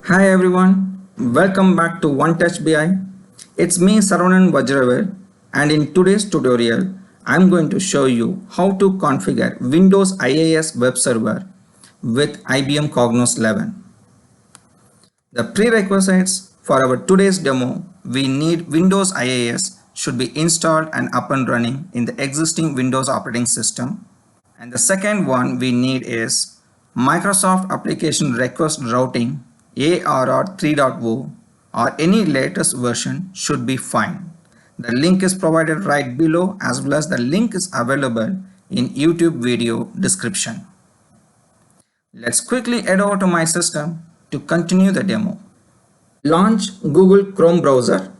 Hi everyone, welcome back to One Touch BI. It's me Saravanan Vajravel, and in today's tutorial I'm going to show you how to configure Windows IIS web server with IBM Cognos 11. The prerequisites for our today's demo: we need Windows IIS should be installed and up and running in the existing Windows operating system. And the second one we need is Microsoft Application Request Routing ARR 3.0 or any latest version should be fine. The link is provided right below, as well as the link is available in YouTube video description. Let's quickly head over to my system to continue the demo. Launch Google Chrome browser.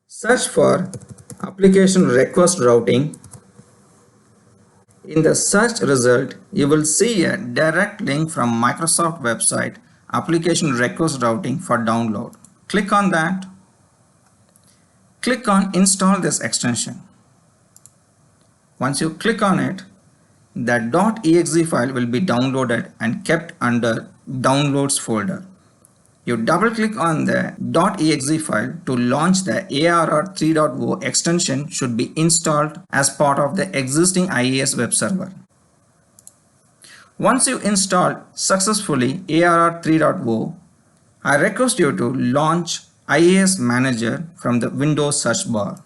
Search for Application Request Routing. In the search result, you will see a direct link from Microsoft website Application Request Routing for download. Click on that. Click on Install this extension. Once you click on it, the .exe file will be downloaded and kept under Downloads folder. You double click on the .exe file to launch the ARR 3.0 extension should be installed as part of the existing IIS web server. Once you install successfully ARR 3.0, I request you to launch IIS Manager from the Windows search bar.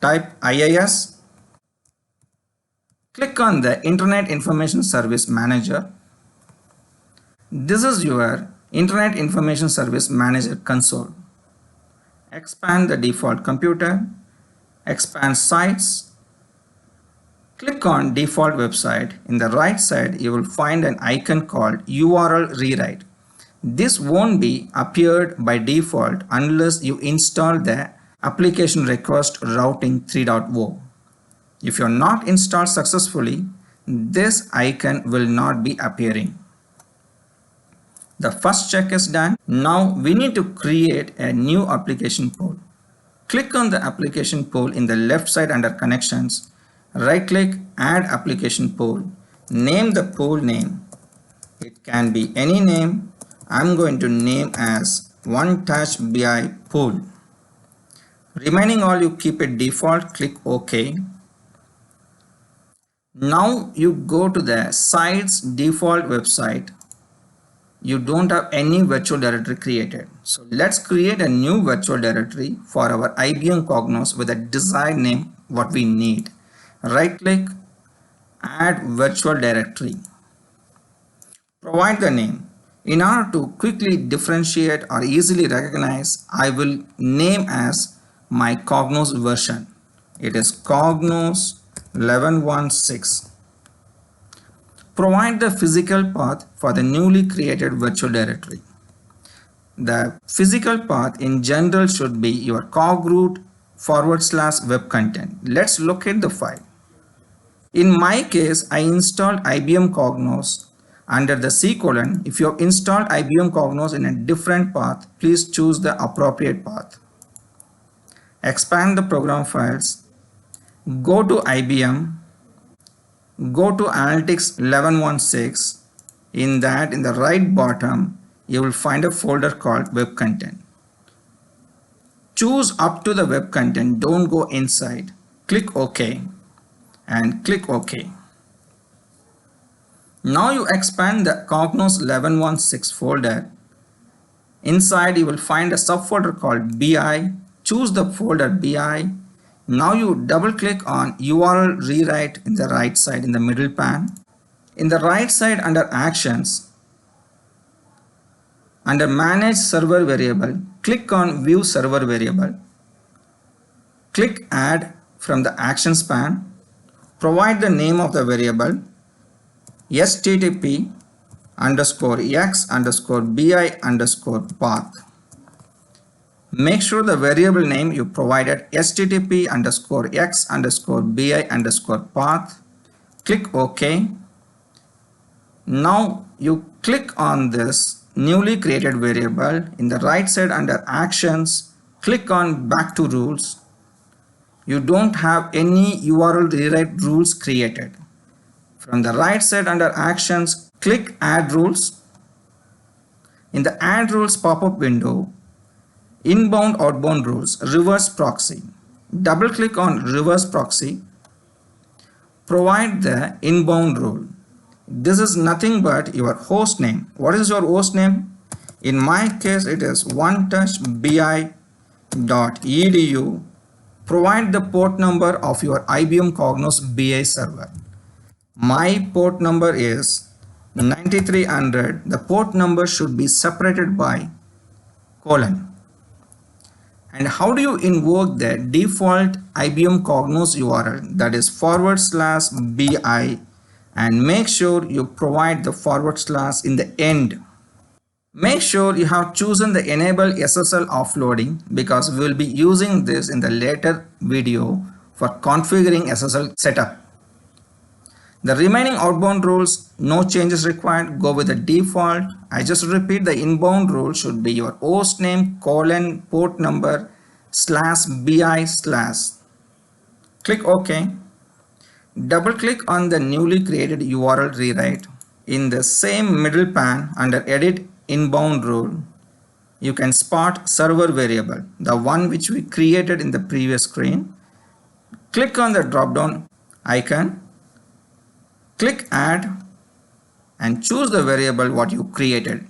Type IIS. Click on the Internet Information Service Manager. This is your Internet Information Service Manager console. Expand the default computer. Expand sites. Click on default website. In the right side, you will find an icon called URL rewrite. This won't be appeared by default unless you install the Application Request Routing 3.0. If you're not installed successfully, this icon will not be appearing. The first check is done. Now we need to create a new application pool. Click on the application pool in the left side under connections. Right click, add application pool. Name the pool name. It can be any name. I'm going to name as One Touch BI pool. Remaining all you keep it default. Click OK. Now you go to the site's default website. You don't have any virtual directory created. So let's create a new virtual directory for our IBM Cognos with a desired name what we need. Right click, add virtual directory. Provide the name. In order to quickly differentiate or easily recognize, I will name as my Cognos version. It is Cognos 11.1.6. Provide the physical path for the newly created virtual directory. The physical path in general should be your cogroot /web content. Let's locate the file. In my case, I installed IBM Cognos under the C:. If you have installed IBM Cognos in a different path, please choose the appropriate path. Expand the program files. Go to IBM. Go to Analytics 11.1.6. In the right bottom, you will find a folder called Web Content. Choose up to the web content, don't go inside. Click OK and click OK. Now you expand the Cognos 11.1.6 folder. Inside you will find a subfolder called BI. Choose the folder BI. Now you double click on URL rewrite in the right side in the middle pane. In the right side under actions, under manage server variable, click on view server variable. Click add from the actions pane. Provide the name of the variable http_x_bi_path. Make sure the variable name you provided http:/x_bi_path. Click OK. Now you click on this newly created variable. In the right side under actions, click on back to rules. You don't have any URL rewrite rules created. From the right side under actions, click add rules. In the add rules pop-up window, inbound outbound rules, reverse proxy. Double click on reverse proxy. Provide the inbound rule. This is nothing but your host name. What is your host name? In my case, it is onetouchbi.edu. Provide the port number of your IBM Cognos BI server. My port number is 9300. The port number should be separated by colon. And how do you invoke the default IBM Cognos URL, that is /bi, and make sure you provide the / in the end. Make sure you have chosen the enable SSL offloading, because we will be using this in the later video for configuring SSL setup. The remaining outbound rules, no changes required, go with the default. I just repeat, the inbound rule should be your host name, colon, port number, /bi/. Click OK. Double click on the newly created URL rewrite. In the same middle pane under edit inbound rule, you can spot server variable, the one which we created in the previous screen. Click on the drop down icon, click add, and choose the variable what you created,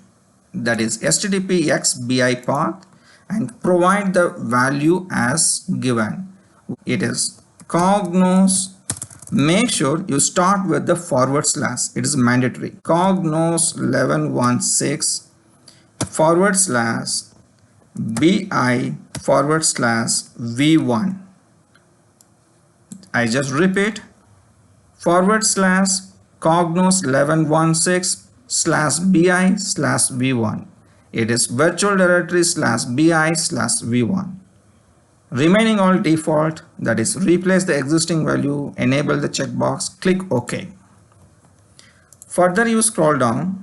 that is HTTPX path, and provide the value as given. It is Cognos. Make sure you start with the /. It is mandatory. Cognos 1116 /bi/v1. I just repeat, /Cognos 1116/bi/v1. It is virtual directory /bi/v1. Remaining all default, that is replace the existing value, enable the checkbox, click OK. Further you scroll down,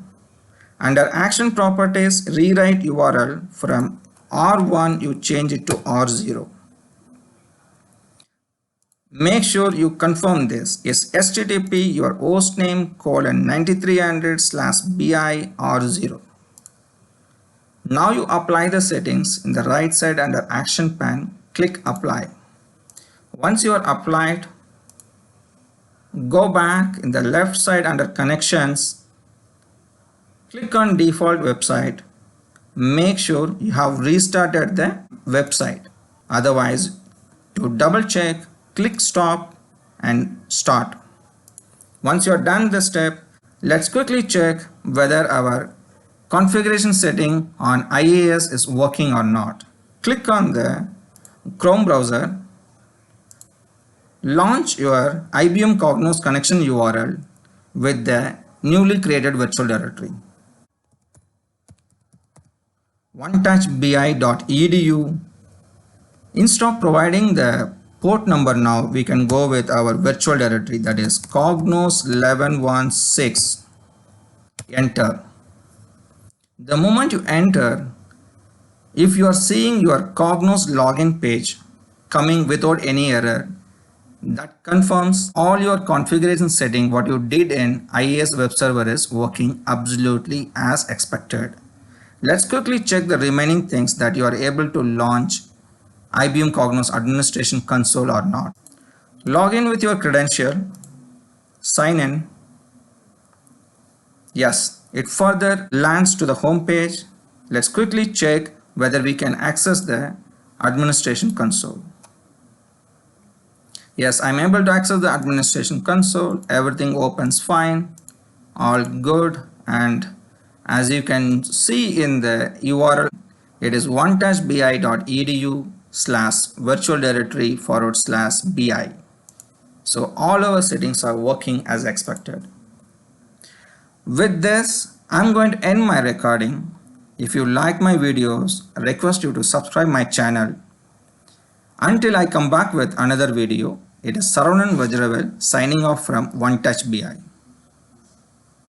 under action properties, rewrite URL from R1 you change it to R0. Make sure you confirm this is HTTP your host name colon 9300/bi R0. Now you apply the settings in the right side under action pane, click apply. Once you are applied, go back in the left side under connections, click on default website. Make sure you have restarted the website. Otherwise, to double check, click stop and start. Once you are done this step, let's quickly check whether our configuration setting on IIS is working or not. Click on the Chrome browser, launch your IBM Cognos connection URL with the newly created virtual directory. onetouchbi.edu. Instead of providing the port number now, we can go with our virtual directory, that is Cognos 1116. Enter. The moment you enter, if you are seeing your Cognos login page coming without any error, that confirms all your configuration setting what you did in IIS web server is working absolutely as expected. Let's quickly check the remaining things that you are able to launch IBM Cognos administration console or not. Log in with your credential, sign in. Yes, it further lands to the home page. Let's quickly check whether we can access the administration console. Yes, I'm able to access the administration console. Everything opens fine, all good, and as you can see in the URL, it is onetouchbi.edu/virtual directory /bi. So all our settings are working as expected. With this, I'm going to end my recording. If you like my videos, I request you to subscribe my channel. Until I come back with another video, it is Saravanan Vajravel signing off from OneTouchBI.